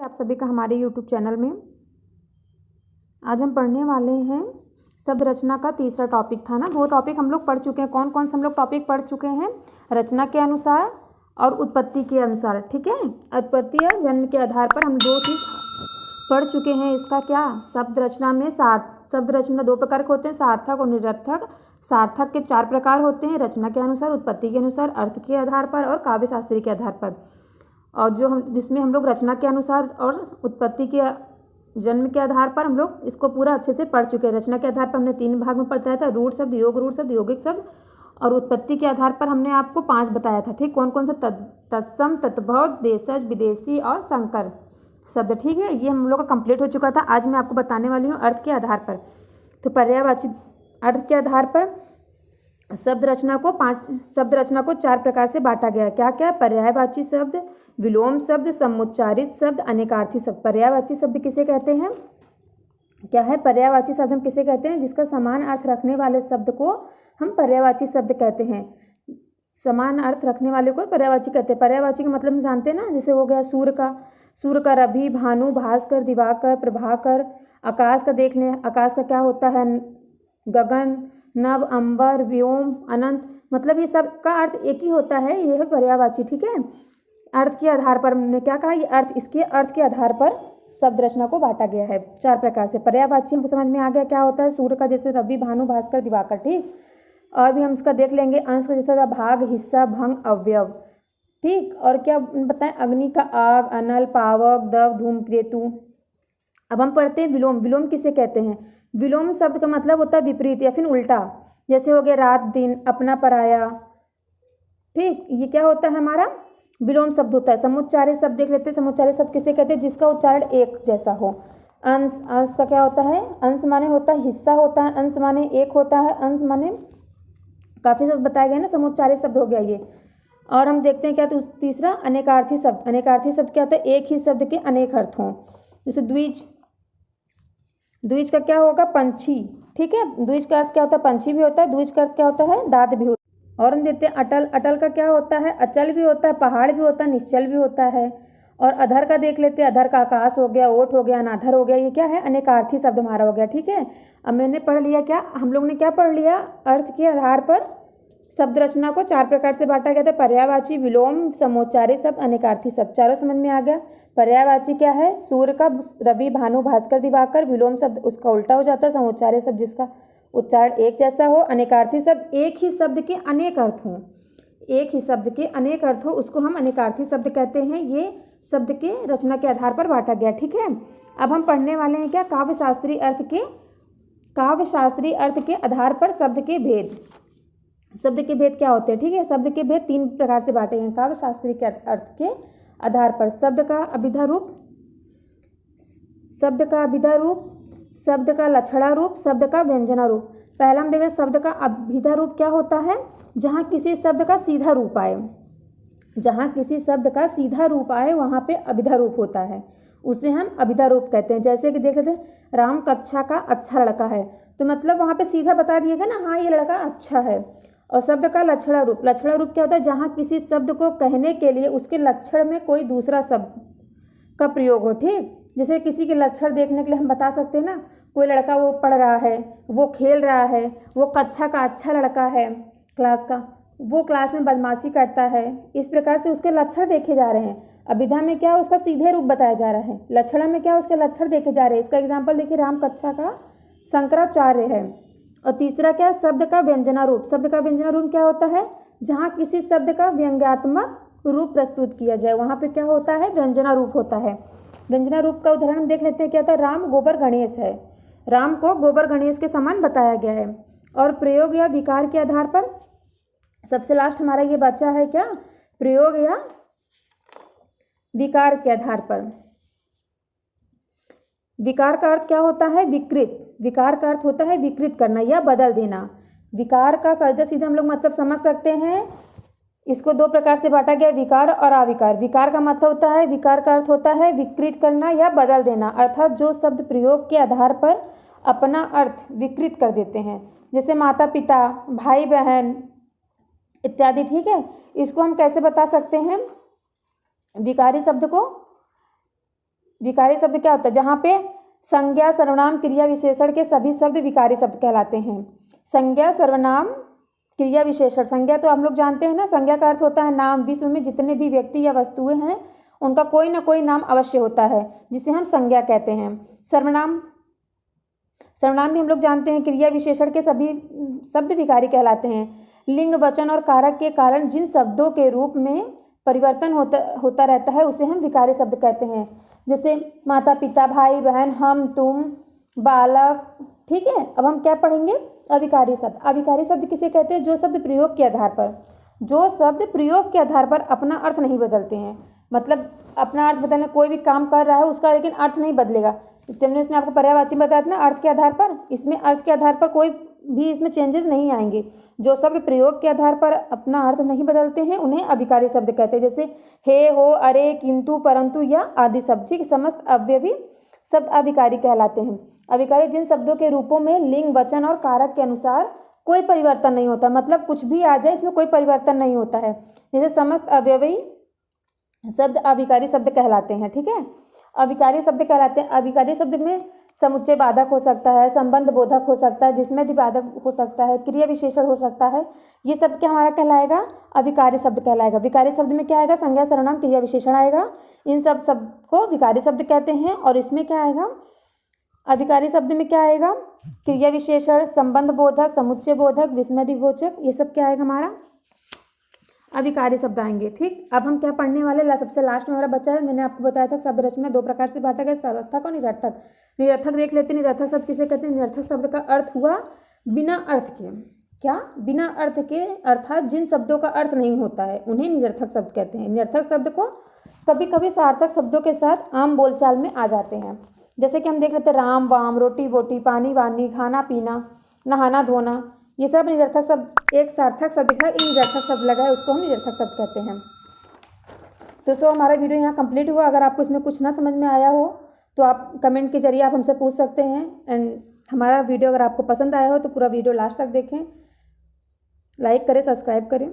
आप सभी का हमारे YouTube चैनल में। आज हम पढ़ने वाले हैं शब्द रचना का तीसरा टॉपिक था ना, वो टॉपिक हम लोग पढ़ चुके हैं। कौन कौन से हम लोग टॉपिक पढ़ चुके हैं? रचना के अनुसार और उत्पत्ति के अनुसार। ठीक है, उत्पत्ति या जन्म के आधार पर हम दो चीज़ पढ़ चुके हैं। इसका क्या, शब्द रचना में शब्द रचना दो प्रकार के होते हैं, सार्थक और निरर्थक। सार्थक के 4 प्रकार होते हैं, रचना के अनुसार, उत्पत्ति के अनुसार, अर्थ के आधार पर और काव्य शास्त्री के आधार पर। और जिसमें हम लोग रचना के अनुसार और उत्पत्ति के जन्म के आधार पर हम लोग इसको पूरा अच्छे से पढ़ चुके हैं। रचना के आधार पर हमने 3 भाग में बताया था, रूढ़ शब्द, रूढ़ शब्द, यौगिक शब्द। और उत्पत्ति के आधार पर हमने आपको 5 बताया था। ठीक, कौन कौन सा? तत्सम, तद्भव, देशज, विदेशी और संकर शब्द। ठीक है, ये हम लोग का कंप्लीट हो चुका था। आज मैं आपको बताने वाली हूँ अर्थ के आधार पर। तो पर्यायवाची अर्थ के आधार पर शब्द रचना को 4 प्रकार से बांटा गया। क्या क्या? पर्यायवाची शब्द, विलोम शब्द, समुच्चारित शब्द, अनेकार्थी शब्द। पर्यायवाची शब्द किसे कहते हैं? क्या है पर्यायवाची शब्द? हम किसे कहते हैं? जिसका समान अर्थ रखने वाले शब्द को हम पर्यायवाची शब्द कहते हैं। समान अर्थ रखने वाले को पर्यायवाची कहते हैं। पर्यायवाची का मतलब हम जानते हैं ना, जैसे हो गया सूर्य का रवि, भानु, भास्कर, दिवाकर, प्रभाकर। आकाश का देख लें, आकाश का क्या होता है? गगन, नभ, अंबर, व्योम, अनंत। मतलब ये सब का अर्थ एक ही होता है, यह है पर्यायवाची। ठीक है, अर्थ के आधार पर हमने क्या कहा, ये इसके अर्थ के आधार पर शब्द रचना को बांटा गया है 4 प्रकार से। पर्यायवाची हमको समझ में आ गया क्या होता है? सूर्य का जैसे रवि, भानु, भास्कर, दिवाकर। ठीक, और भी हम इसका देख लेंगे। अंश का जैसा भाग, हिस्सा, भंग, अवयव। ठीक, और क्या बताएं? अग्नि का आग, अनल, पावक, दव, धूमकेतु। अब हम पढ़ते हैं विलोम। विलोम किसे कहते हैं? विलोम शब्द का मतलब होता है विपरीत या फिर उल्टा। जैसे हो गया रात दिन, अपना पराया। ठीक, ये क्या होता है हमारा? विलोम शब्द होता है। समुच्चारित शब्द देख लेते हैं। समुच्चारित शब्द किसे कहते हैं? जिसका उच्चारण एक जैसा हो। अंश का क्या होता है? अंश माने होता है हिस्सा होता है, अंश माने एक होता है, अंश माने काफ़ी शब्द बताए गए ना, समुच्चारित शब्द हो गया ये। और हम देखते हैं क्या, तो तीसरा अनेकार्थी शब्द। अनेकार्थी शब्द क्या होता है? एक ही शब्द के अनेक अर्थ हों। जैसे द्विज का क्या होगा? पंछी। ठीक है, द्विज का अर्थ क्या होता है? पंछी भी होता है। द्विज का अर्थ क्या होता है? दाद भी होता है। और हम देखते हैं अटल। अटल का क्या होता है? अचल भी होता है, पहाड़ भी होता है, निश्चल भी होता है। और अधर का देख लेते हैं। अधर का आकाश हो गया, ओट हो गया, अनाधर हो गया। ये क्या है? अनेकार्थी शब्द हमारा हो गया। ठीक है, अब मैंने पढ़ लिया क्या, हम लोग ने क्या पढ़ लिया? अर्थ के आधार पर शब्द रचना को 4 प्रकार से बांटा गया था। पर्यायवाची, विलोम, समुच्चारित शब्द, अनेकार्थी शब्द। चारों समझ में आ गया। पर्यायवाची क्या है? सूर्य का रवि, भानु, भास्कर, दिवाकर। विलोम शब्द उसका उल्टा हो जाता है। समुच्चारित शब्द जिसका उच्चारण एक जैसा हो। अनेकार्थी शब्द एक ही शब्द के अनेक अर्थ हों। एक ही शब्द के अनेक अर्थ हो, उसको हम अनेकार्थी शब्द कहते हैं। ये शब्द के रचना के आधार पर बांटा गया। ठीक है, अब हम पढ़ने वाले हैं क्या, काव्य शास्त्री अर्थ के आधार पर शब्द के भेद। शब्द के भेद क्या होते हैं? ठीक है, शब्द के भेद 3 प्रकार से बांटे हैं काव्य शास्त्री के अर्थ के आधार पर। शब्द का अभिधा रूप, शब्द का लक्षणा रूप, शब्द का व्यंजना रूप। पहला हम देखें शब्द का अभिधा रूप क्या होता है? जहाँ किसी शब्द का सीधा रूप आए, जहाँ किसी शब्द का सीधा रूप आए वहाँ पे अभिधा रूप होता है, उसे हम अभिधा रूप कहते हैं। जैसे कि देख लेते हैं, राम कक्षा का अच्छा लड़का है, तो मतलब वहाँ पे सीधा बता दिएगा ना, हाँ ये लड़का अच्छा है। और शब्द का लक्षणा रूप क्या होता है? जहाँ किसी शब्द को कहने के लिए उसके लक्षण में कोई दूसरा शब्द का प्रयोग हो। ठीक, जैसे किसी के लक्षण देखने के लिए हम बता सकते हैं ना, कोई लड़का वो पढ़ रहा है, वो खेल रहा है, वो कक्षा का अच्छा लड़का है, क्लास का, वो क्लास में बदमाशी करता है। इस प्रकार से उसके लक्षण देखे जा रहे हैं। अभिधा में क्या, उसका सीधे रूप बताया जा रहा है। लक्षणा में क्या, उसके लक्षण देखे जा रहे हैं। इसका एग्जाम्पल देखिए, राम कक्षा का शंकराचार्य है। और तीसरा क्या, शब्द का व्यंजना रूप। शब्द का व्यंजना रूप क्या होता है? जहाँ किसी शब्द का व्यंग्यात्मक रूप प्रस्तुत किया जाए, वहाँ पे क्या होता है? व्यंजना रूप होता है। व्यंजना रूप का उदाहरण देख लेते हैं। क्या होता है? राम गोबर गणेश है, राम को गोबर गणेश के समान बताया गया है। और प्रयोग या विकार के आधार पर सबसे लास्ट हमारा ये बच्चा है क्या, प्रयोग या विकार के आधार पर। विकार का अर्थ क्या होता है? विकृत। विकार का अर्थ होता है विकृत करना या बदल देना। विकार का सीधा सीधा हम लोग मतलब समझ सकते हैं। इसको 2 प्रकार से बांटा गया, विकार और अविकार। विकार का मतलब होता है, विकार का अर्थ होता है विकृत करना या बदल देना, अर्थात जो शब्द प्रयोग के आधार पर अपना अर्थ विकृत कर देते हैं। जैसे माता पिता, भाई बहन इत्यादि। ठीक है, इसको हम कैसे बता सकते हैं? विकारी शब्द को विकारी शब्द क्या होता है? जहाँ पे संज्ञा सर्वनाम क्रिया विशेषण के सभी शब्द विकारी शब्द कहलाते हैं। संज्ञा सर्वनाम क्रिया विशेषण, संज्ञा तो हम लोग जानते हैं ना, संज्ञा का अर्थ होता है नाम। विश्व में जितने भी व्यक्ति या वस्तुएं हैं उनका कोई ना कोई नाम अवश्य होता है, जिसे हम संज्ञा कहते हैं। सर्वनाम, सर्वनाम भी हम लोग जानते हैं क्रिया विशेषण के सभी शब्द विकारी कहलाते हैं। लिंग वचन और कारक के कारण जिन शब्दों के रूप में परिवर्तन होता रहता है उसे हम विकारी शब्द कहते हैं। जैसे माता पिता, भाई बहन, हम तुम, बालक। ठीक है, अब हम क्या पढ़ेंगे? अविकारी शब्द। अविकारी शब्द किसे कहते हैं? जो शब्द प्रयोग के आधार पर, जो शब्द प्रयोग के आधार पर अपना अर्थ नहीं बदलते हैं। मतलब अपना अर्थ बदलने, कोई भी काम कर रहा है उसका लेकिन अर्थ नहीं बदलेगा। इससे हमने इसमें आपको पर्यायवाची बताया था ना, अर्थ के आधार पर। इसमें अर्थ के आधार पर कोई भी इसमें चेंजेस नहीं आएंगे। जो शब्द प्रयोग के आधार पर अपना अर्थ नहीं बदलते हैं उन्हें अविकारी शब्द कहते हैं। जैसे हे, हो, अरे, किंतु, परंतु या आदि शब्द। ठीक, समस्त अव्ययी शब्द अविकारी कहलाते हैं। अविकारी जिन शब्दों के रूपों में लिंग वचन और कारक के अनुसार कोई परिवर्तन नहीं होता, मतलब कुछ भी आ जाए इसमें कोई परिवर्तन नहीं होता है। जैसे समस्त अव्ययी शब्द अविकारी शब्द कहलाते हैं। ठीक है, अविकारी शब्द कहलाते हैं। अविकारी शब्द में समुच्चय बाधक हो सकता है, संबंध बोधक हो सकता है, विस्मय बाधक हो सकता है, क्रिया विशेषण हो सकता है। ये शब्द क्या हमारा कहलाएगा? अविकारी शब्द कहलाएगा। विकारी शब्द में क्या आएगा? संज्ञा सर्वनाम क्रिया विशेषण आएगा। इन सब शब्द को विकारी शब्द कहते हैं। और इसमें क्या आएगा? अविकारी शब्द में क्या आएगा? क्रिया विशेषण, संबंध बोधक, समुच्चय बोधक, विस्मय बोधक, ये सब क्या आएगा? हमारा अविकारी शब्द आएंगे। ठीक, अब हम क्या पढ़ने वाले? सबसे लास्ट में हमारा बच्चा है, मैंने आपको बताया था शब्द रचना दो प्रकार से बांटा गया, सार्थक और निरर्थक। निरर्थक देख लेते हैं। निरर्थक शब्द किसे कहते हैं? निरर्थक शब्द का अर्थ हुआ बिना अर्थ के। क्या? बिना अर्थ के, अर्थात जिन शब्दों का अर्थ नहीं होता है उन्हें निरर्थक शब्द कहते हैं। निरर्थक शब्द को कभी कभी सार्थक शब्दों के साथ आम बोलचाल में आ जाते हैं। जैसे कि हम देख लेते हैं राम वाम, रोटी वोटी, पानी वानी, खाना पीना, नहाना धोना, ये सब निरर्थक शब्द। एक सार्थक शब्द दिखा, इन निरर्थक शब्द लगा है, उसको हम निरर्थक शब्द कहते हैं। तो हमारा वीडियो यहाँ कंप्लीट हुआ। अगर आपको इसमें कुछ ना समझ में आया हो तो आप कमेंट के जरिए आप हमसे पूछ सकते हैं। एंड हमारा वीडियो अगर आपको पसंद आया हो तो पूरा वीडियो लास्ट तक देखें, लाइक करें, सब्सक्राइब करें।